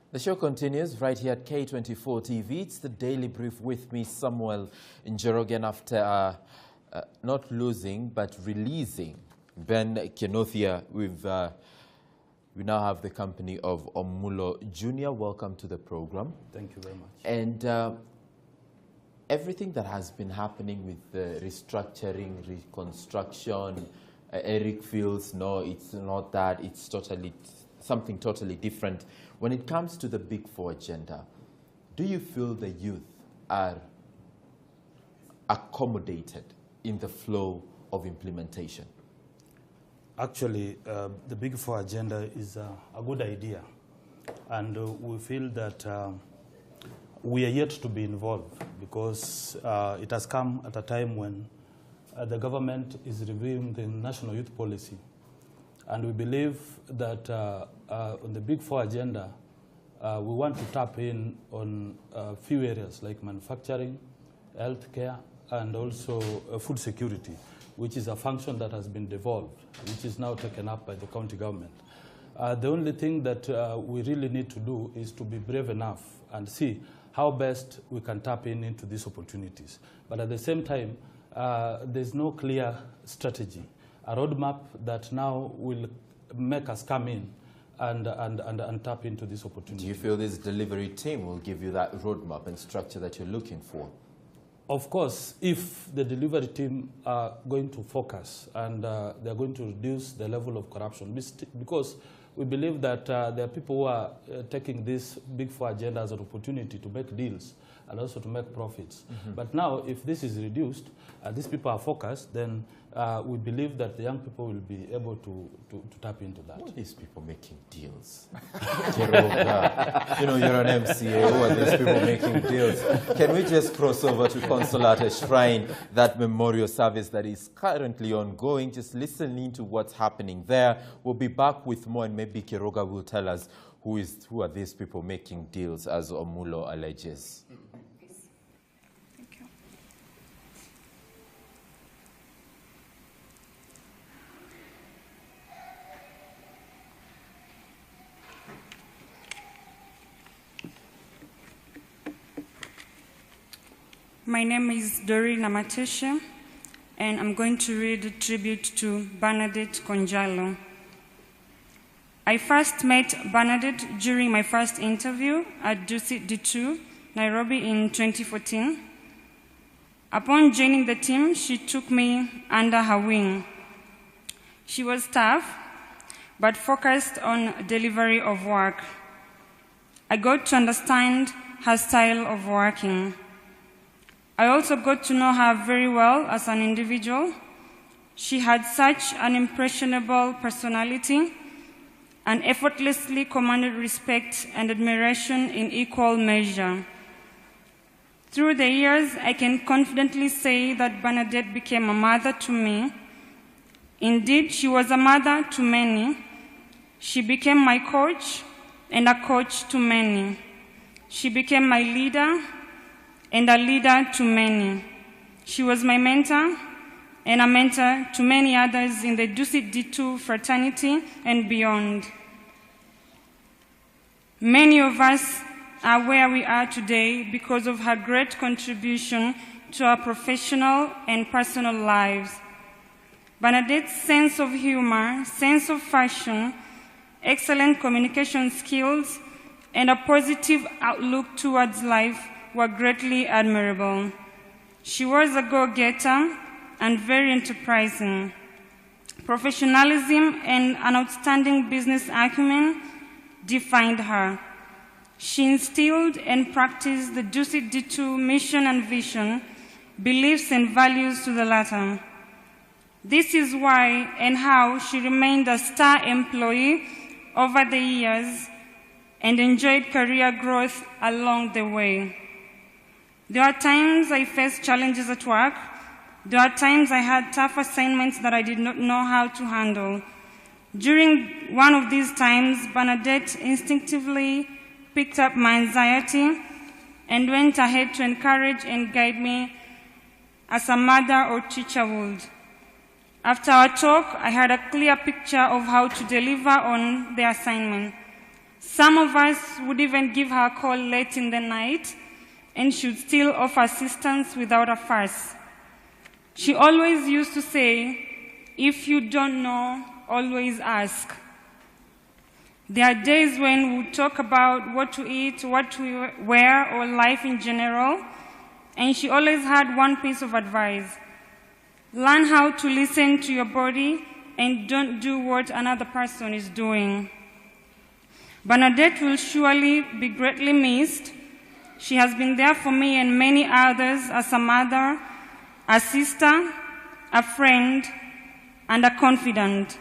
The show continues right here at K24 TV. It's the Daily Brief with me, Samuel Njorogen, after not losing but releasing Ben Kenothia. We now have the company of Omulo Jr. Welcome to the program. Thank you very much. And everything that has been happening with the restructuring, reconstruction, Eric feels, no, it's not that, it's something totally different. When it comes to the Big Four agenda, do you feel the youth are accommodated in the flow of implementation? Actually, the Big Four agenda is a good idea. And we feel that we are yet to be involved because it has come at a time when the government is reviewing the national youth policy. And we believe that on the Big Four agenda, we want to tap in on a few areas like manufacturing, healthcare, and also food security, which is a function that has been devolved, which is now taken up by the county government. The only thing that we really need to do is to be brave enough and see how best we can tap into these opportunities. But at the same time, there's no clear strategy, a roadmap that now will make us come in and tap into this opportunity. Do you feel this delivery team will give you that roadmap and structure that you're looking for? Of course, if the delivery team are going to focus and they're going to reduce the level of corruption, because we believe that there are people who are taking this Big Four agenda as an opportunity to make deals and also to make profits. But now, if this is reduced, these people are focused, then we believe that the young people will be able to tap into that. Who are these people making deals? You know, you're an MCA. Who are these people making deals? Can we just cross over to Consolata Shrine, that memorial service that is currently ongoing, just listening to what's happening there? We'll be back with more, and maybe Kiroga will tell us who are these people making deals, as Omulo alleges. My name is Doreen Amatesha, and I'm going to read a tribute to Bernadette Konjalo. I first met Bernadette during my first interview at Dusit D2, Nairobi in 2014. Upon joining the team, she took me under her wing. She was tough, but focused on delivery of work. I got to understand her style of working. I also got to know her very well as an individual. She had such an impressionable personality and effortlessly commanded respect and admiration in equal measure. Through the years, I can confidently say that Bernadette became a mother to me. Indeed, she was a mother to many. She became my coach and a coach to many. She became my leader and a leader to many. She was my mentor and a mentor to many others in the Dusit D2 fraternity and beyond. Many of us are where we are today because of her great contribution to our professional and personal lives. Bernadette's sense of humor, sense of fashion, excellent communication skills, and a positive outlook towards life were greatly admirable. She was a go-getter and very enterprising. Professionalism and an outstanding business acumen defined her. She instilled and practiced the Dusit D2 mission and vision, beliefs and values to the latter. This is why and how she remained a star employee over the years and enjoyed career growth along the way. There are times I faced challenges at work. There are times I had tough assignments that I did not know how to handle. During one of these times, Bernadette instinctively picked up my anxiety and went ahead to encourage and guide me as a mother or teacher would. After our talk, I had a clear picture of how to deliver on the assignment. Some of us would even give her a call late in the night, and she would still offer assistance without a fuss. She always used to say, "If you don't know, always ask." There are days when we would talk about what to eat, what to wear, or life in general, and she always had one piece of advice: learn how to listen to your body and don't do what another person is doing. Bernadette will surely be greatly missed. She has been there for me and many others as a mother, a sister, a friend, and a confidant.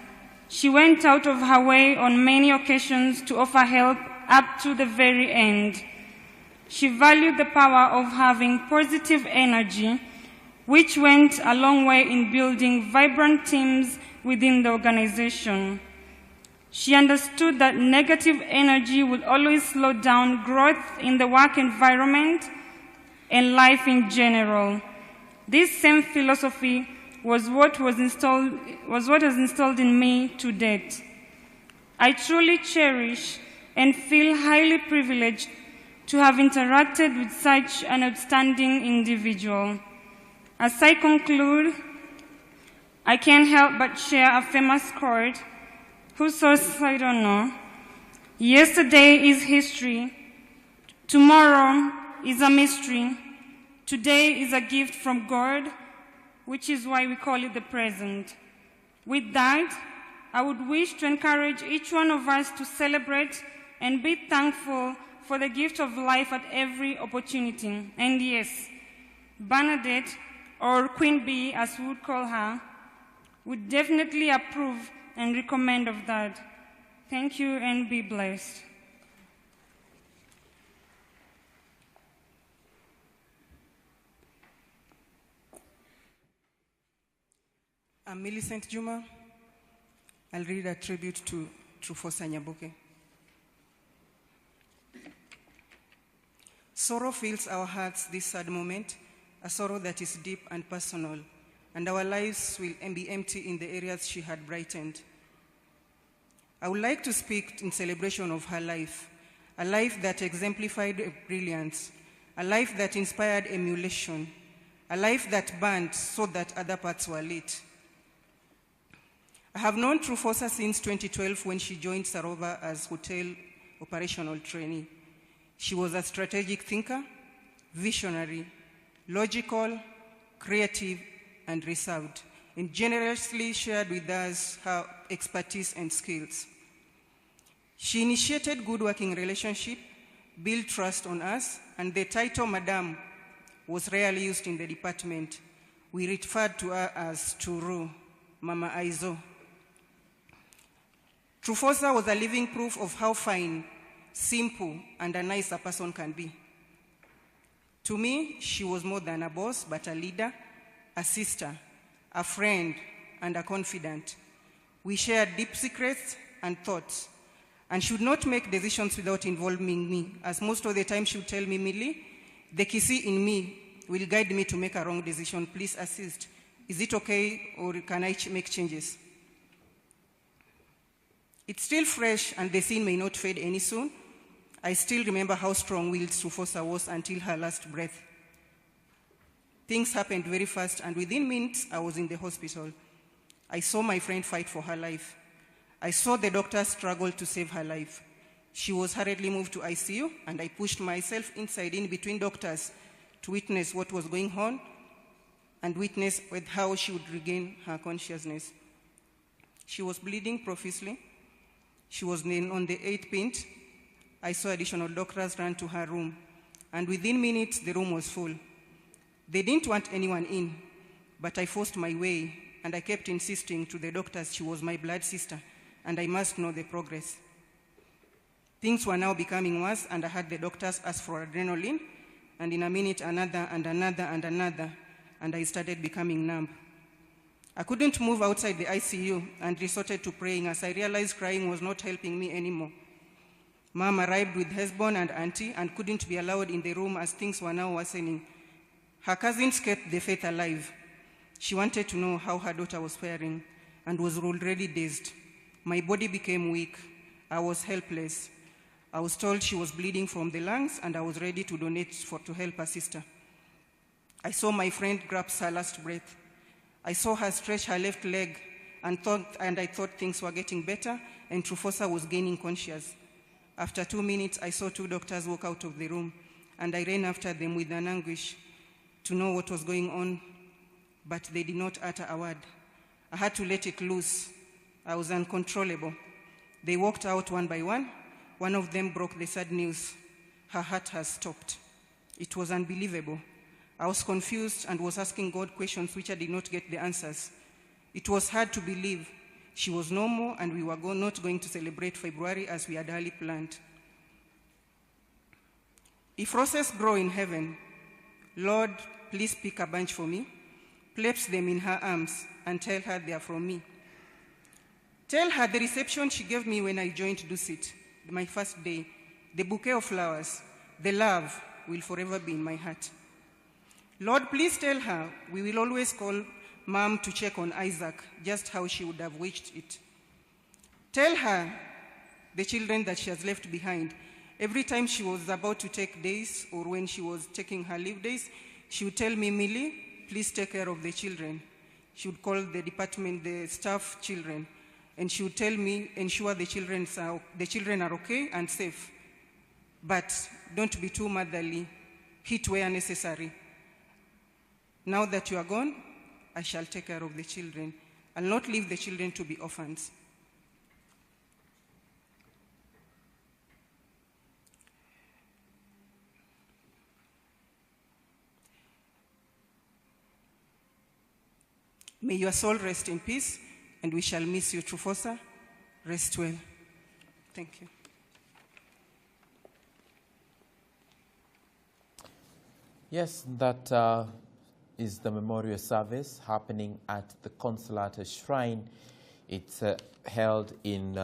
She went out of her way on many occasions to offer help up to the very end. She valued the power of having positive energy, which went a long way in building vibrant teams within the organization. She understood that negative energy would always slow down growth in the work environment and life in general. This same philosophy was what was installed in me to date. I truly cherish and feel highly privileged to have interacted with such an outstanding individual. As I conclude, I can't help but share a famous quote, whose source I don't know. Yesterday is history. Tomorrow is a mystery. Today is a gift from God, which is why we call it the present. With that, I would wish to encourage each one of us to celebrate and be thankful for the gift of life at every opportunity. And yes, Bernadette, or Queen Bee as we would call her, would definitely approve and recommend of that. Thank you and be blessed. I'm Millicent Juma. I'll read a tribute to Trufosa Nyaboke. Sorrow fills our hearts this sad moment, a sorrow that is deep and personal, and our lives will be empty in the areas she had brightened. I would like to speak in celebration of her life, a life that exemplified brilliance, a life that inspired emulation, a life that burned so that other parts were lit. I have known Trufosa since 2012 when she joined Sarova as hotel operational trainee. She was a strategic thinker, visionary, logical, creative, and reserved, and generously shared with us her expertise and skills. She initiated good working relationship, built trust on us, and the title Madam was rarely used in the department. We referred to her as Turu, Mama Aizo. Trufosa was a living proof of how fine, simple, and a nice a person can be. To me, she was more than a boss, but a leader, a sister, a friend, and a confidant. We shared deep secrets and thoughts, and should not make decisions without involving me, as most of the time she would tell me, Millie, the Kisi in me will guide me to make a wrong decision. Please assist. Is it okay, or can I make changes? It's still fresh, and the scene may not fade any soon. I still remember how strong-willed Trufosa was until her last breath. Things happened very fast, and within minutes, I was in the hospital. I saw my friend fight for her life. I saw the doctors struggle to save her life. She was hurriedly moved to ICU, and I pushed myself inside in between doctors to witness what was going on and witness with how she would regain her consciousness. She was bleeding profusely. She was on the 8th pint. I saw additional doctors run to her room, and within minutes, the room was full. They didn't want anyone in, but I forced my way, and I kept insisting to the doctors she was my blood sister, and I must know the progress. Things were now becoming worse, and I had the doctors ask for adrenaline, and in a minute, another and another and another, and I started becoming numb. I couldn't move outside the ICU and resorted to praying as I realized crying was not helping me anymore. Mom arrived with husband and auntie and couldn't be allowed in the room as things were now worsening. Her cousins kept the faith alive. She wanted to know how her daughter was faring and was already dazed. My body became weak. I was helpless. I was told she was bleeding from the lungs and I was ready to donate to help her sister. I saw my friend grasp her last breath. I saw her stretch her left leg and I thought things were getting better and Trufosa was gaining conscious. After 2 minutes, I saw 2 doctors walk out of the room and I ran after them with an anguish to know what was going on, but they did not utter a word. I had to let it loose. I was uncontrollable. They walked out one by one. One of them broke the sad news. Her heart has stopped. It was unbelievable. I was confused and was asking God questions which I did not get the answers. It was hard to believe. She was normal and we were not going to celebrate February as we had early planned. If roses grow in heaven, Lord, please pick a bunch for me, place them in her arms and tell her they are from me. Tell her the reception she gave me when I joined Dusit, my first day, the bouquet of flowers, the love will forever be in my heart. Lord, please tell her we will always call Mom to check on Isaac, just how she would have wished it. Tell her the children that she has left behind. Every time she was about to take days or when she was taking her leave days, she would tell me, Millie, please take care of the children. She would call the department, the staff children, and she would tell me, ensure the children are okay and safe. But don't be too motherly. Hit where necessary. Now that you are gone, I shall take care of the children. I'll not leave the children to be orphans. May your soul rest in peace, and we shall miss you, Trufosa. Rest well. Thank you. Yes, that is the memorial service happening at the Consolata Shrine. It's held in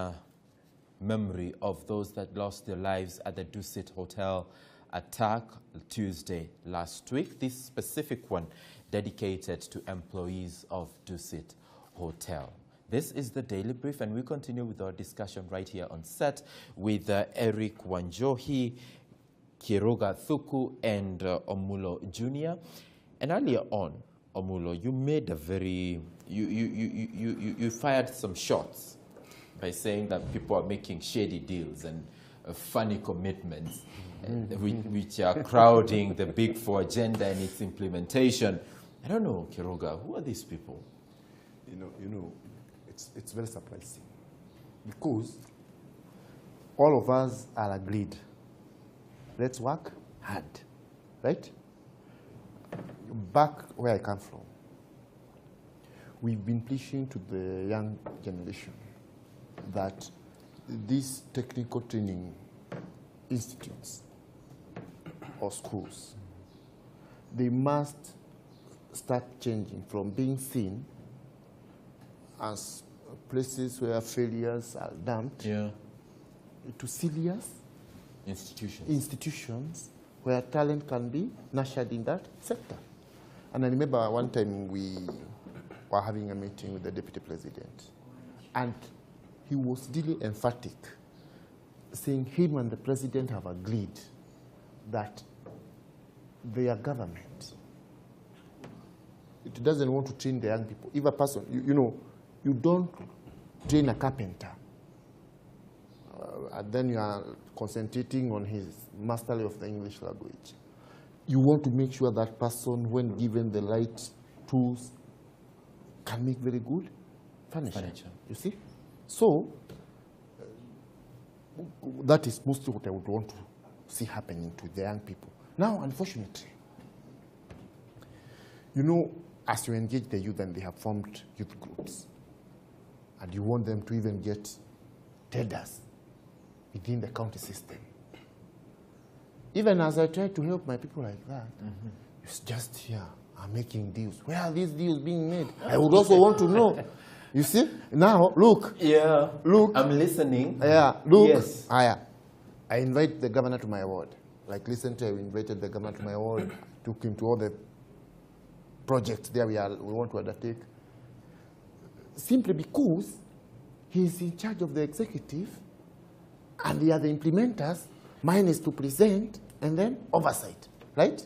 memory of those that lost their lives at the Dusit Hotel attack Tuesday last week. This specific one dedicated to employees of Dusit Hotel. This is the Daily Brief, and we continue with our discussion right here on set with Eric Wanjohi, Kiroga Thuku, and Omulo Jr. And earlier on, Omulo, you made a very, you fired some shots by saying that people are making shady deals and funny commitments, which are crowding the Big Four agenda and its implementation. I don't know, Kiroga, who are these people? You know, it's very surprising because all of us are agreed. Let's work hard, right? Back where I come from, we've been preaching to the young generation that these technical training institutes or schools, they must start changing from being seen as places where failures are dumped to serious institutions where talent can be nurtured in that sector. And I remember one time we were having a meeting with the deputy president, and he was really emphatic, saying him and the president have agreed that their government, it doesn't want to train the young people. If a person, you don't train a carpenter, and then you are concentrating on his mastery of the English language. You want to make sure that person, when given the right tools, can make very good furniture. You see? So, that is mostly what I would want to see happening to the young people. Now, unfortunately, as you engage the youth and they have formed youth groups, and you want them to even get traders within the county system. Even as I try to help my people like that, it's just here, I'm making deals. Where are these deals being made? I would also want to know. You see? Now, look. Yeah. Look. I'm listening. Yeah. Look. Yes. I invite the governor to my ward. Like recently, I invited the governor to my ward, took him to all the projects there we want to undertake. Simply because he is in charge of the executive, and they are the implementers. Mine is to present and then oversight, right?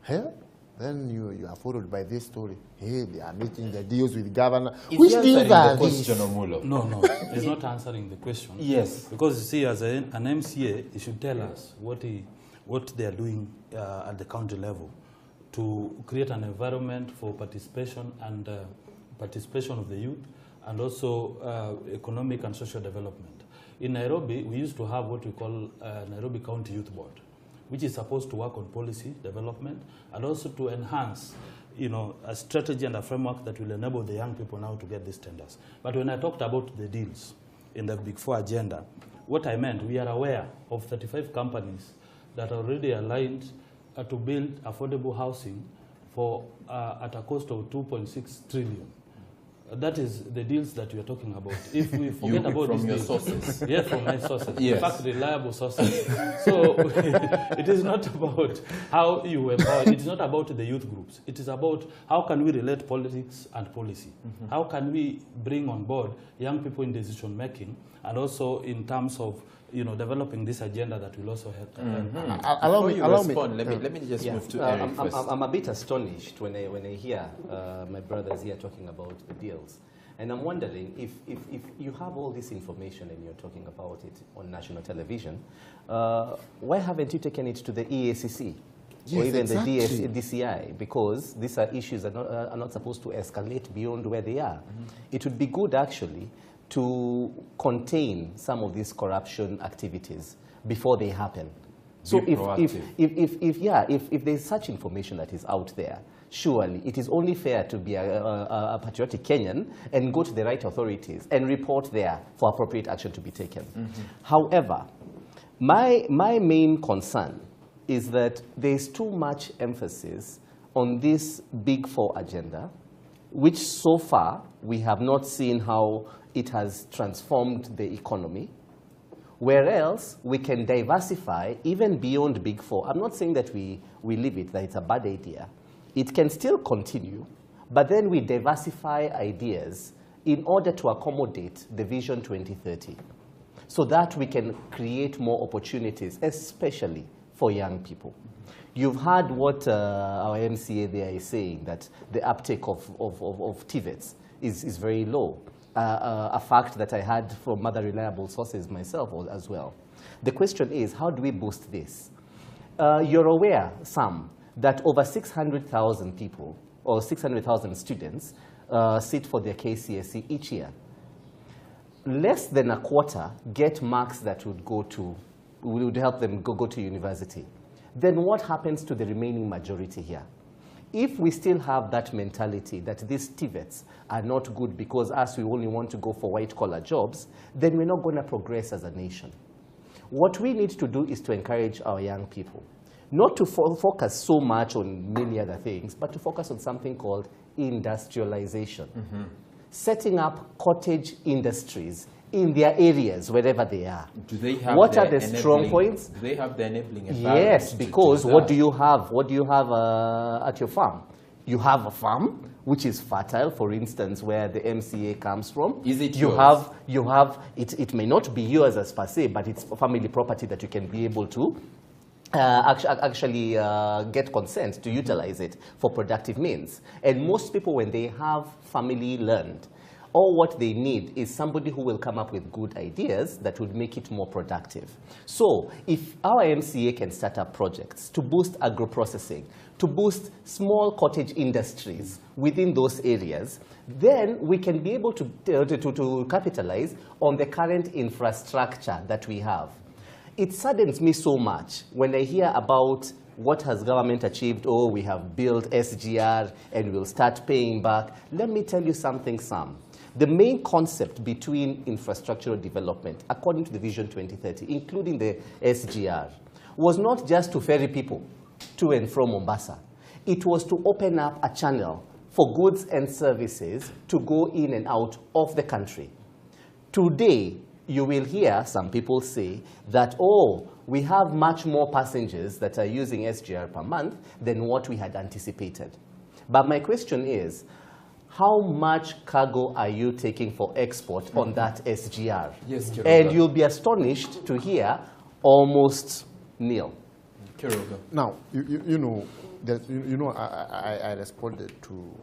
Hell, then you are followed by this story. Hey, they are making the deals with governor. Which deals are the question, these? Omulo? No, it's not answering the question. Yes. Because you see, as an MCA, he should tell us what they are doing at the county level to create an environment for participation and participation of the youth, and also economic and social development. In Nairobi, we used to have what we call Nairobi County Youth Board, which is supposed to work on policy development and also to enhance, a strategy and a framework that will enable the young people now to get these tenders. But when I talked about the deals in the Big Four agenda, what I meant, we are aware of 35 companies that are already aligned to build affordable housing for at a cost of 2.6 trillion. That is the deals that we are talking about. If we forget about from these your deals, sources. yes, from my sources. Yes. In fact, reliable sources. So it is not about how you empower. It is not about the youth groups. It is about how can we relate politics and policy. How can we bring on board young people in decision making, and also in terms of developing this agenda that will also help. Allow me. Let me just move to Eric first. I'm a bit astonished when I hear my brothers here talking about the deals. And I'm wondering if you have all this information and you're talking about it on national television, why haven't you taken it to the EACC? Or even the DCI? Because these are issues that are not supposed to escalate beyond where they are. It would be good, actually, to contain some of these corruption activities before they happen. So if there's such information that is out there, surely it is only fair to be a patriotic Kenyan and go to the right authorities and report there for appropriate action to be taken. However, my main concern is that there's too much emphasis on this Big Four agenda, which so far we have not seen how it has transformed the economy, where else we can diversify even beyond Big Four. I'm not saying that we leave it, that it's a bad idea. It can still continue, but then we diversify ideas in order to accommodate the Vision 2030, so that we can create more opportunities, especially for young people. You've heard what our MCA there is saying, that the uptake of TVETs is very low. A fact that I had from other reliable sources myself as well. The question is, how do we boost this? You're aware, Sam, that over 600,000 people, or 600,000 students, sit for their KCSE each year. Less than a quarter get marks that would help them go to university. Then what happens to the remaining majority here? If we still have that mentality that these TVETs are not good because we only want to go for white-collar jobs, then we're not going to progress as a nation. What we need to do is to encourage our young people, not to focus so much on many other things, but to focus on something called industrialization. Setting up cottage industries in their areas, wherever they are. Do they have what are the strong points? Do they have the enabling environment? Yes, because what do you have? What do you have at your farm? You have a farm which is fertile, for instance, where the MCA comes from. Is it yours? It may not be yours as per se, but it's family property that you can be able to actually get consent to utilize it for productive means. And most people, when they have family land, all what they need is somebody who will come up with good ideas that would make it more productive. So if our MCA can start up projects to boost agro-processing, to boost small cottage industries within those areas, then we can be able to capitalize on the current infrastructure that we have. It saddens me so much when I hear about what has government achieved. Oh, we have built SGR and we'll start paying back. Let me tell you something, Sam. The main concept between infrastructural development, according to the Vision 2030, including the SGR, was not just to ferry people to and from Mombasa. It was to open up a channel for goods and services to go in and out of the country. Today, you will hear some people say that, oh, we have much more passengers that are using SGR per month than what we had anticipated. But my question is, how much cargo are you taking for export on that SGR? Yes, Kiroga. And you'll be astonished to hear almost nil. Kiroga. Now, I responded to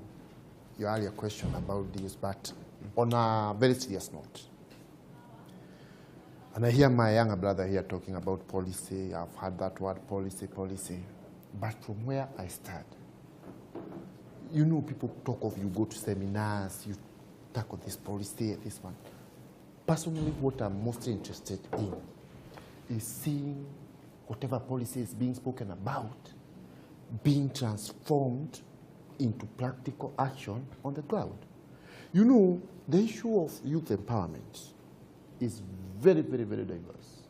your earlier question about this, but on a very serious note. And I hear my younger brother here talking about policy. I've heard that word, policy. But from where I start, people talk of, you go to seminars, you tackle this policy, this one. Personally, what I'm most interested in is seeing whatever policy is being spoken about being transformed into practical action on the ground. The issue of youth empowerment is very, very, very diverse.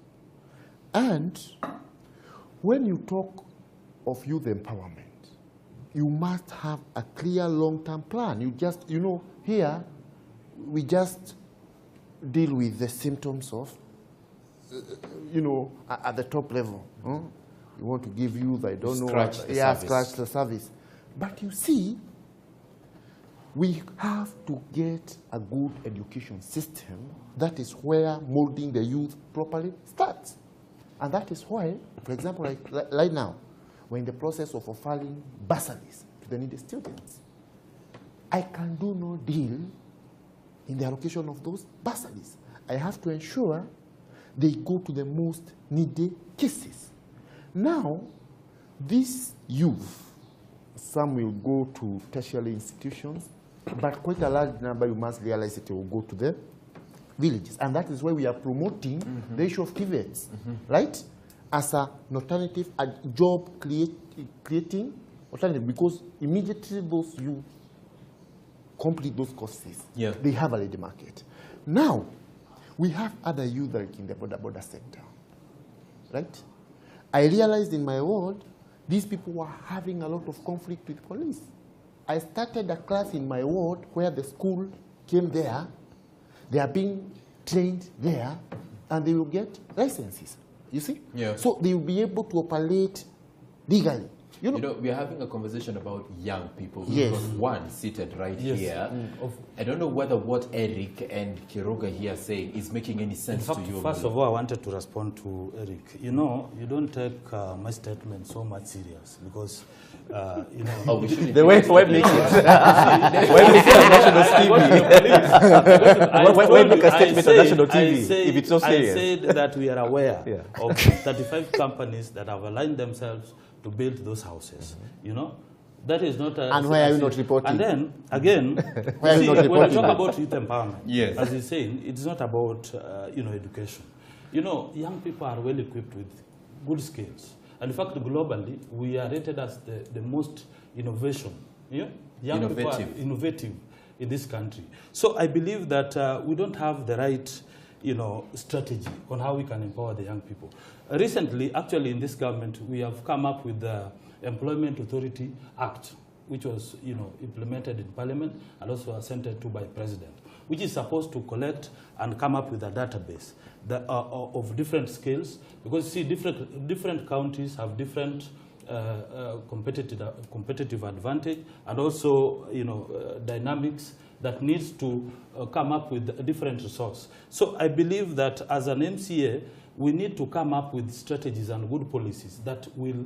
And when you talk of youth empowerment, you must have a clear long-term plan. You just, here, we just deal with the symptoms of, at the top level. Huh? You want to give youth, I don't know. Scratch the service. But you see, we have to get a good education system. That is where molding the youth properly starts. And that is why, for example, right now, we're in the process of offering bursaries to the needy students. I can do no deal in the allocation of those bursaries. I have to ensure they go to the most needy cases. Now, these youth, some will go to tertiary institutions, but quite a large number, you must realize, it will go to the villages. And that is why we are promoting the issue of TVETs, right? As an alternative, a job creating alternative, because immediately those you complete those courses, they have a labor market. Now, we have other youth like in the border sector, right? I realized in my world, these people were having a lot of conflict with police. I started a class in my ward where the school came there, they are being trained there, and they will get licenses. You see? Yeah. So they will be able to operate legally. We are having a conversation about young people. Yes. We've got one seated right here. I don't know whether what Eric and Kiroga here are saying is making any sense to you. First of all, I wanted to respond to Eric. You don't take my statement so much serious because, Oh, we shouldn't. The way make it. Why make a statement on national TV if it's so serious? I said that we are aware of 35 companies that have aligned themselves to build those houses. That is not a... And why are you not reporting? And then, again, why are you not when I reporting talk that? about youth empowerment, Yes. as he's saying, it's not about, education. Young people are well equipped with good skills. And in fact, globally, we are rated as the most innovation. Young people are innovative in this country. So I believe that we don't have the right strategy on how we can empower the young people. Recently, actually, in this government, we have come up with the Employment Authority Act, which was, implemented in Parliament and also assented to by President, which is supposed to collect and come up with a database of different skills, because see, different counties have different competitive advantage and also, dynamics that needs to come up with a different resource. So I believe that as an MCA, we need to come up with strategies and good policies that will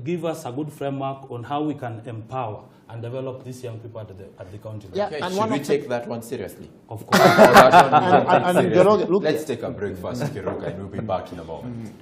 give us a good framework on how we can empower and develop these young people at the county level. Yeah, Okay, and should we take that one seriously? Of course. That one we can take and seriously. Kiroga, look, Let's take a break first, Kiroga, and we'll be back in a moment.